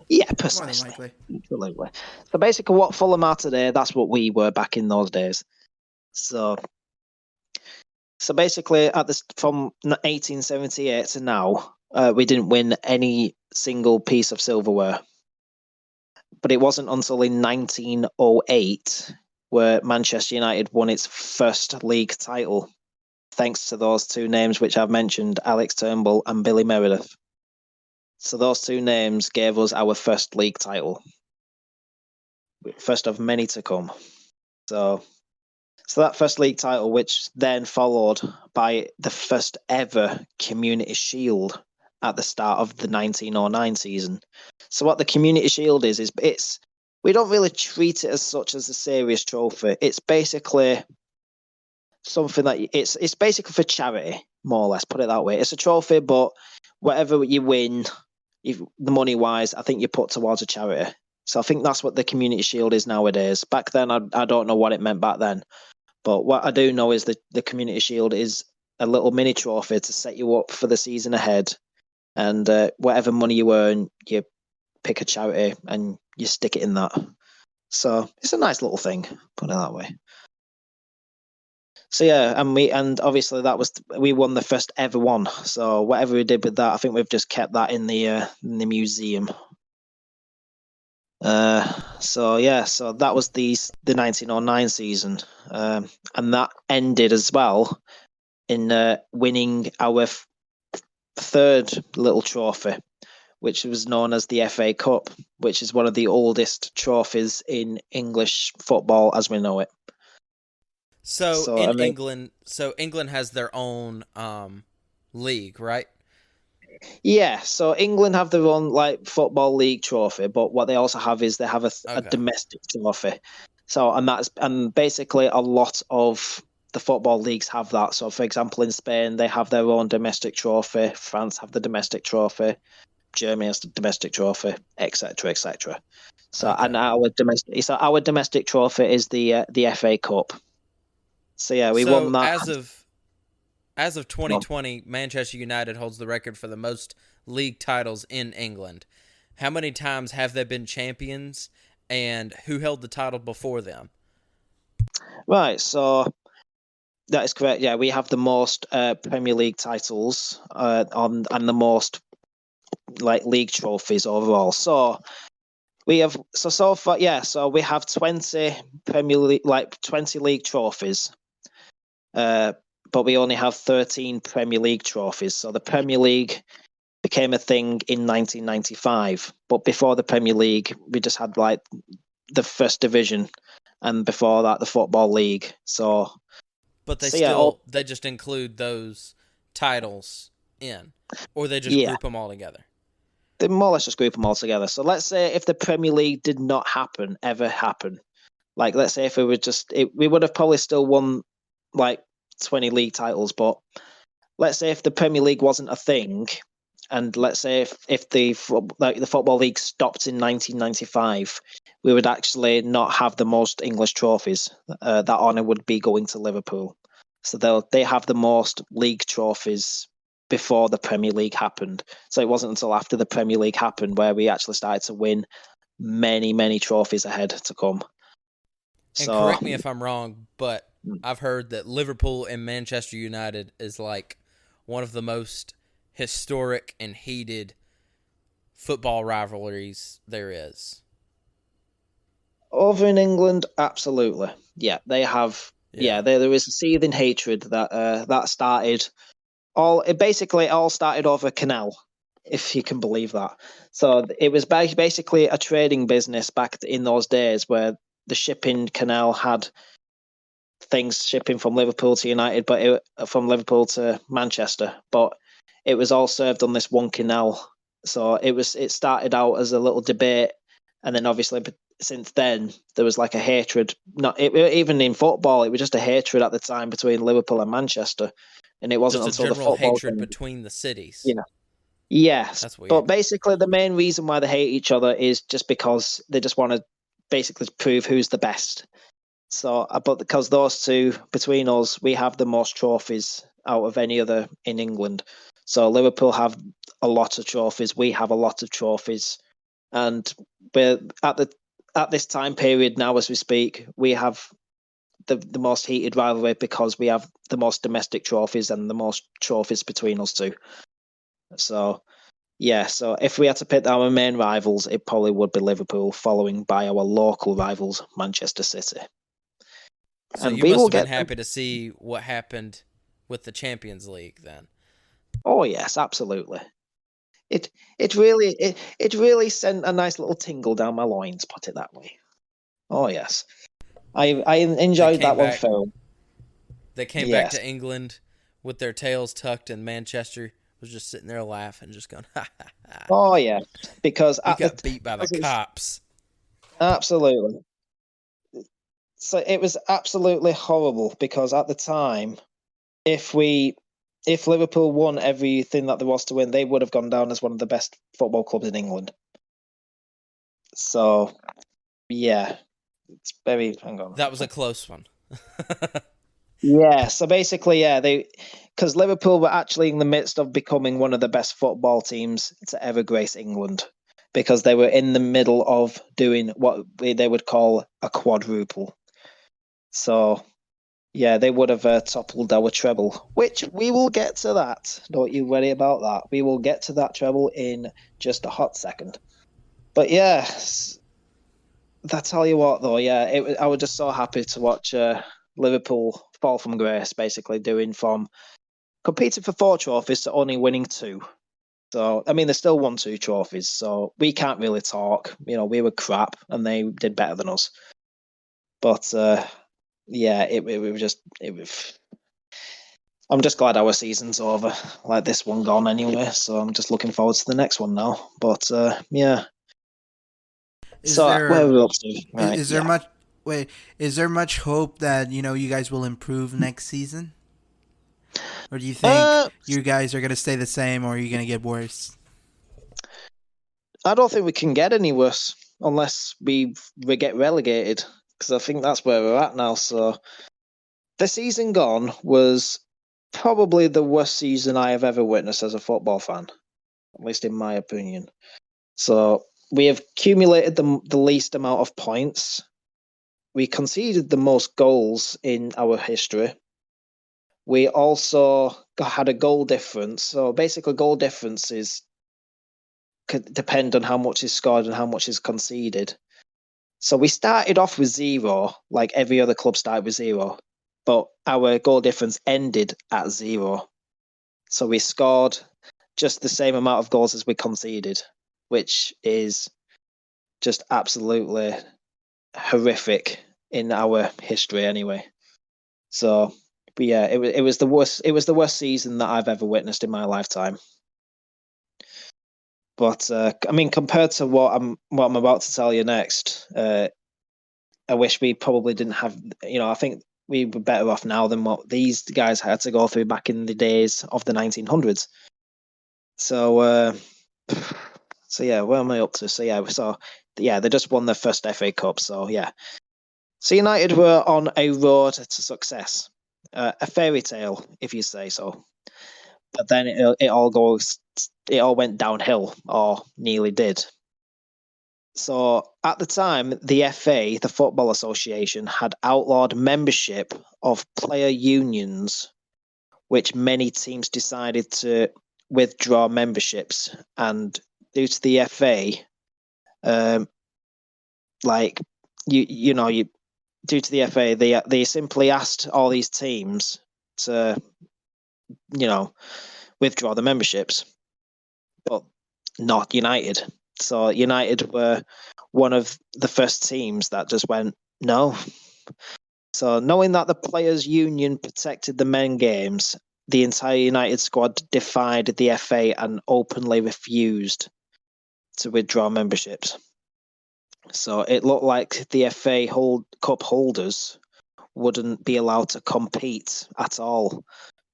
Yeah, precisely. Absolutely. So basically, what Fulham are today, that's what we were back in those days. So So basically, from 1878 to now, we didn't win any single piece of silverware. But it wasn't until in 1908 where Manchester United won its first league title, thanks to those two names which I've mentioned, Alex Turnbull and Billy Meredith. So those two names gave us our first league title. First of many to come. So that first league title, which then followed by the first ever Community Shield at the start of the 1909 season. So what the Community Shield is it's we don't really treat it as such as a serious trophy. It's basically something that it's basically for charity, more or less. Put it that way. It's a trophy, but whatever you win, the money wise, I think you put towards a charity. So I think that's what the Community Shield is nowadays. Back then, I don't know what it meant back then, but what I do know is that the Community Shield is a little mini trophy to set you up for the season ahead, and whatever money you earn, you pick a charity and you stick it in that. So it's a nice little thing, put it that way. So yeah, and obviously we won the first ever one. So whatever we did with that, I think we've just kept that in the museum. So that was the 1909 season, and that ended as well in winning our third little trophy, which was known as the FA Cup, which is one of the oldest trophies in English football as we know it.
So England has their own league, right?
Yeah, so England have their own football league trophy, but what they also have is they have a domestic trophy. So and basically a lot of the football leagues have that. So for example, in Spain they have their own domestic trophy, France have the domestic trophy, Germany has the domestic trophy, etc., etc. So and our domestic trophy is the FA Cup. So yeah, we won that.
As of 2020, Manchester United holds the record for the most league titles in England. How many times have they been champions, and who held the title before them?
Right, so that is correct. Yeah, we have the most Premier League titles and the most league trophies overall. So we have so far. Yeah, so we have 20 Premier League 20 league trophies. But we only have 13 Premier League trophies. So the Premier League became a thing in 1995. But before the Premier League, we just had the first division, and before that, the Football League. So,
but they they just include those titles in, or they just group them all together.
They more or less just group them all together. So let's say if the Premier League did not ever happen, let's say if we were we would have probably still won 20 league titles, but let's say if the Premier League wasn't a thing, and let's say if the Football League stopped in 1995, we would actually not have the most English trophies. That honour would be going to Liverpool. So they have the most league trophies before the Premier League happened. So it wasn't until after the Premier League happened where we actually started to win many, many trophies ahead to come.
And correct me if I'm wrong, but I've heard that Liverpool and Manchester United is one of the most historic and heated football rivalries there is.
Over in England, absolutely. Yeah, they have. Yeah, there is a seething hatred that started. It all started over canal, if you can believe that. So it was basically a trading business back in those days where the shipping canal had things shipping from Liverpool to United, but from Liverpool to Manchester, but it was all served on this one canal. So it started out as a little debate, and then obviously since then there was a hatred. Even in football, it was just a hatred at the time between Liverpool and Manchester, and it wasn't
just
until
a general
the football
hatred between the cities.
Yeah. Yes,
that's weird.
But basically the main reason why they hate each other is just because they just want to basically prove who's the best. So, but because those two, between us, we have the most trophies out of any other in England. So Liverpool have a lot of trophies. We have a lot of trophies. And we're at this time period now, as we speak, we have the most heated rivalry because we have the most domestic trophies and the most trophies between us two. So, yeah, so if we had to pick our main rivals, it probably would be Liverpool, following by our local rivals, Manchester City.
So
And
you
we
must
will
have been
get
happy to see what happened with the Champions League then.
Oh yes, absolutely. It really sent a nice little tingle down my loins, put it that way. Oh yes. I enjoyed that one film.
They came back
Yes.
to England with their tails tucked, and Manchester was just sitting there laughing, just going, ha ha ha.
Oh yeah. Because
We
at
got
the
beat by the
because it's-
cops.
Absolutely. So it was absolutely horrible because at the time, if Liverpool won everything that there was to win, they would have gone down as one of the best football clubs in England. So, yeah, it's very. Hang on.
That was a close one.
Yeah. So basically, yeah, because Liverpool were actually in the midst of becoming one of the best football teams to ever grace England, because they were in the middle of doing what they would call a quadruple. So, yeah, they would have toppled our treble, which we will get to that. Don't you worry about that. We will get to that treble in just a hot second. But yeah, I tell you what, though, yeah, I was just so happy to watch Liverpool fall from grace, basically doing from competing for 4 trophies to only winning 2. So, I mean, they still won 2 trophies, so we can't really talk. You know, we were crap and they did better than us. But yeah, it was. I'm just glad our season's over. Like this one gone anyway, so I'm just looking forward to the next one now. But yeah.
Is
Where are we up to? Right,
is there
yeah.
much? Wait, is there much hope that you guys will improve next season, or do you think you guys are gonna stay the same, or are you gonna get worse?
I don't think we can get any worse unless we get relegated, because I think that's where we're at now. So the season gone was probably the worst season I have ever witnessed as a football fan, at least in my opinion. So we have accumulated the least amount of points. We conceded the most goals in our history. We also had a goal difference. So basically, goal differences could depend on how much is scored and how much is conceded. So we started off with 0, like every other club started with 0, but our goal difference ended at 0. So we scored just the same amount of goals as we conceded, which is just absolutely horrific in our history anyway. So, but yeah, it was the worst. It was the worst season that I've ever witnessed in my lifetime. But I mean, compared to what I'm about to tell you next, I wish we probably didn't have. I think we were better off now than what these guys had to go through back in the days of the 1900s. So, so yeah, where am I up to? So yeah, they just won their first FA Cup. So yeah, so United were on a road to success, a fairy tale, if you say so. But then it all went downhill, or nearly did. So at the time, the FA, the Football Association, had outlawed membership of player unions, which many teams decided to withdraw memberships. And due to the FA, due to the FA, they simply asked all these teams to, withdraw the memberships, but not United. So United were one of the first teams that just went no. So knowing that the players' union protected the men games, the entire United squad defied the FA and openly refused to withdraw memberships. So it looked like the FA Cup holders wouldn't be allowed to compete at all,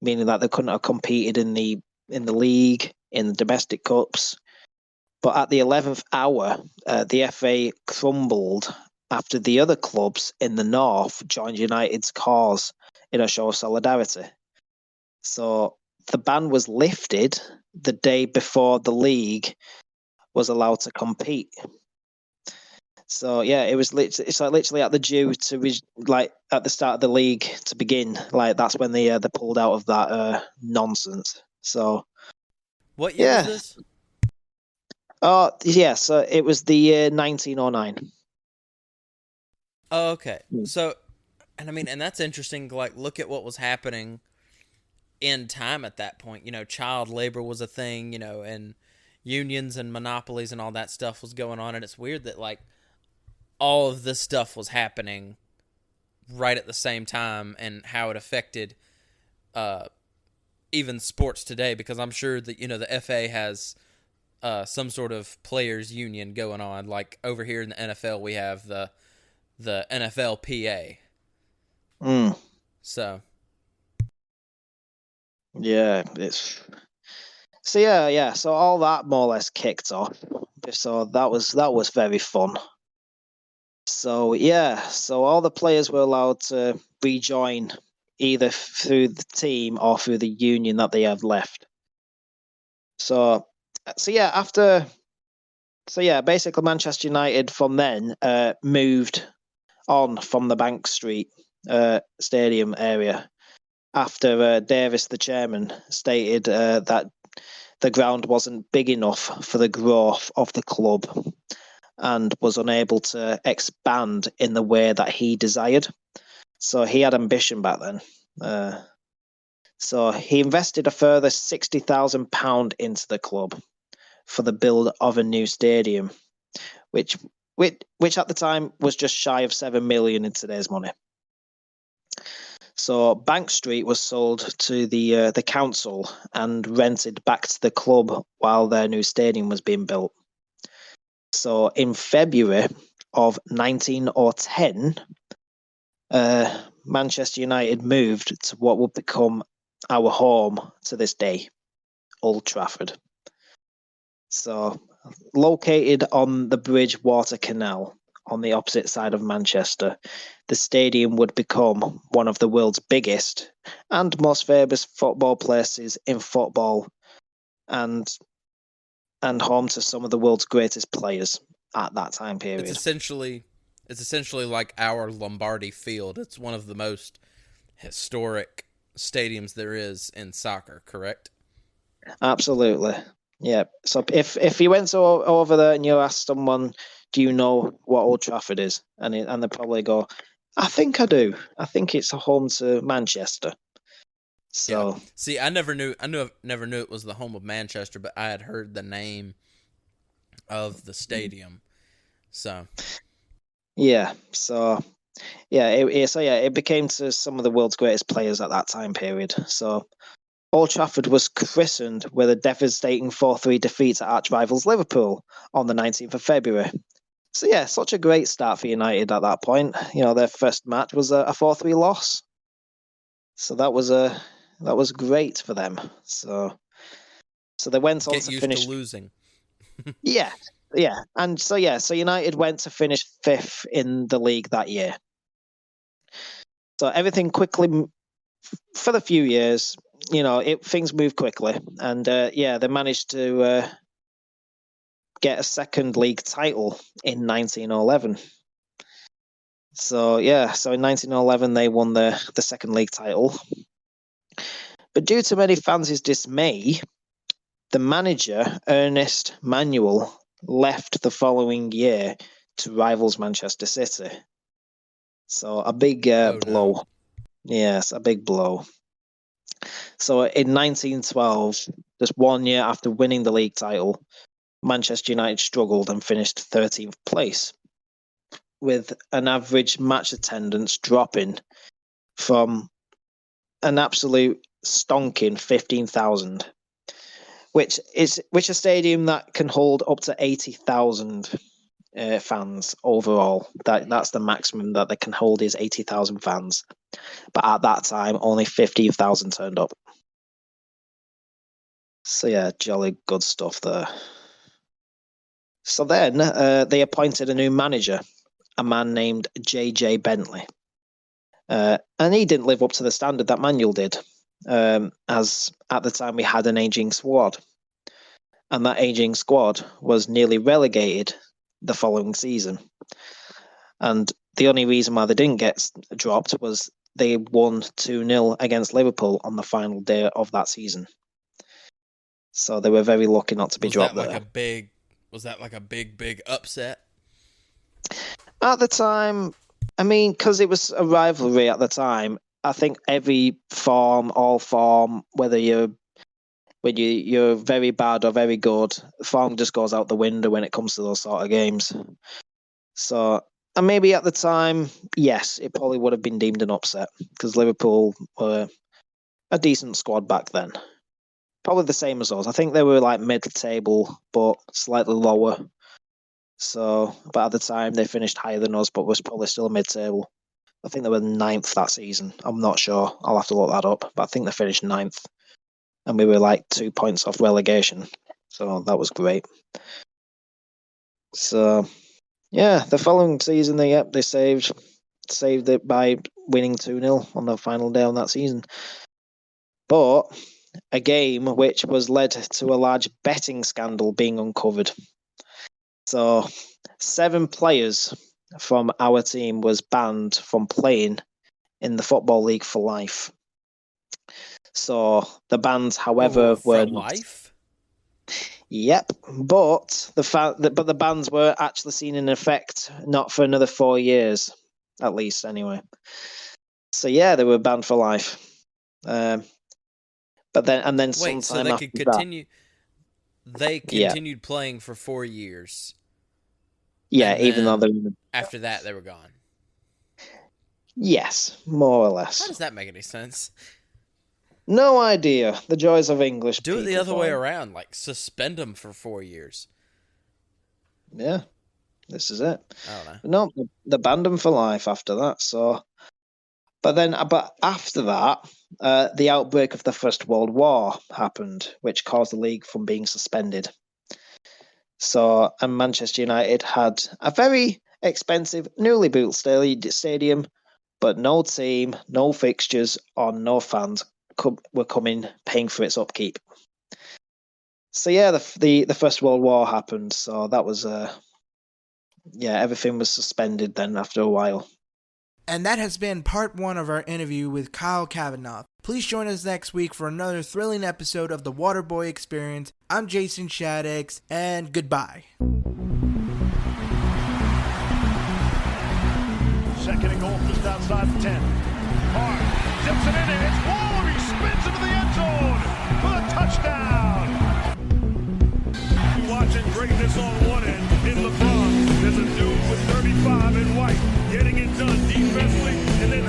meaning that they couldn't have competed in the league, in the domestic cups. But at the 11th hour, the FA crumbled after the other clubs in the north joined United's cause in a show of solidarity. So the ban was lifted the day before the league was allowed to compete. So yeah, it's like literally at the due to like at the start of the league to begin. Like that's when they pulled out of that nonsense. So
What year was
yeah,
this?
yeah. So it was the year 1909.
Oh, okay. So, and I mean, and that's interesting. Like, look at what was happening in time at that point. You know, child labor was a thing. You know, and unions and monopolies and all that stuff was going on. And it's weird that like all of this stuff was happening right at the same time, and how it affected even sports today. Because I'm sure that the FA has some sort of players union going on. Like over here in the NFL, we have the NFLPA. So
Yeah, so all that more or less kicked off. So that was very fun. So yeah, so all the players were allowed to rejoin either through the team or through the union that they have left. So basically Manchester United from then moved on from the Bank Street stadium area after Davis, the chairman, stated that the ground wasn't big enough for the growth of the club and was unable to expand in the way that he desired. So he had ambition back then. So he invested a further £60,000 into the club for the build of a new stadium, which at the time was just shy of 7 million in today's money. So Bank Street was sold to the council and rented back to the club while their new stadium was being built. So in February of 1910, Manchester United moved to what would become our home to this day, Old Trafford. So located on the Bridgewater Canal on the opposite side of Manchester, the stadium would become one of the world's biggest and most famous football places in football, and home to some of the world's greatest players at that time period.
it's essentially like our Lombardi Field. It's one of the most historic stadiums there is in soccer, correct?
Absolutely. Yeah. So if you went over there and you asked someone, do you know what Old Trafford is? And they probably go, I think I do. I think it's a home to Manchester. So
yeah. See, I never knew it was the home of Manchester, but I had heard the name of the stadium. So
yeah. So yeah, it became to some of the world's greatest players at that time period. So Old Trafford was christened with a devastating 4-3 defeat at arch rivals Liverpool on the 19th of February. So yeah, such a great start for United at that point. Their first match was a 4-3 loss. So that was great for them. So they went on to finish
to losing.
yeah. And so United went to finish 5th in the league that year. So everything quickly for the few years, things moved quickly, and they managed to get a second league title in 1911. So in 1911 they won the second league title. But due to many fans' dismay, the manager, Ernest Manuel, left the following year to rivals Manchester City. So a big blow. No. Yes, a big blow. So in 1912, just 1 year after winning the league title, Manchester United struggled and finished 13th place, with an average match attendance dropping from an absolute stonking 15,000, which a stadium that can hold up to 80,000 fans overall. That's the maximum that they can hold is 80,000 fans. But at that time, only 15,000 turned up. So yeah, jolly good stuff there. So then they appointed a new manager, a man named J.J. Bentley. And he didn't live up to the standard that Manuel did, as at the time we had an ageing squad. And that ageing squad was nearly relegated the following season. And the only reason why they didn't get dropped was they won 2-0 against Liverpool on the final day of that season. So they were very lucky not to be dropped there.
Was that like a big upset?
At the time, I mean, because it was a rivalry at the time, I think all form, whether you're very bad or very good, form just goes out the window when it comes to those sort of games. So, and maybe at the time, yes, it probably would have been deemed an upset because Liverpool were a decent squad back then. Probably the same as us. I think they were like mid-table, but slightly lower. So, but at the time, they finished higher than us, but was probably still mid-table. I think they were 9th that season. I'm not sure. I'll have to look that up. But I think they finished 9th. And we were like 2 points off relegation. So that was great. So, yeah, the following season, they saved it by winning 2-0 on the final day on that season. But a game which was led to a large betting scandal being uncovered. So 7 players from our team was banned from playing in the Football League for life. So the bans, however, were
for life.
Yep, but the bans were actually seen in effect not for another 4 years, at least anyway. So yeah, they were banned for life. But then
wait, so they could continue. They continued playing for 4 years.
Yeah, even though they
after that they were gone.
Yes, more or less.
How does that make any sense?
No idea. The joys of English.
Do it the other way around. Like suspend them for 4 years.
Yeah, this is it.
I don't know.
No, they banned them for life after that. So, but after that, the outbreak of the First World War happened, which caused the league from being suspended. So, and Manchester United had a very expensive, newly built stadium, but no team, no fixtures, or no fans were paying for its upkeep. So yeah, the First World War happened. So that was everything was suspended then after a while.
And that has been part 1 of our interview with Kyle Cavanagh. Please join us next week for another thrilling episode of the Waterboy Experience. I'm Jason Shaddix, and goodbye.
Second and goal just outside the 10. Hart zips it in and it's Ward. He spins into the end zone for the touchdown. You're watching greatness on one end in LeBron. There's a dude with 35 in white getting it done defensively and then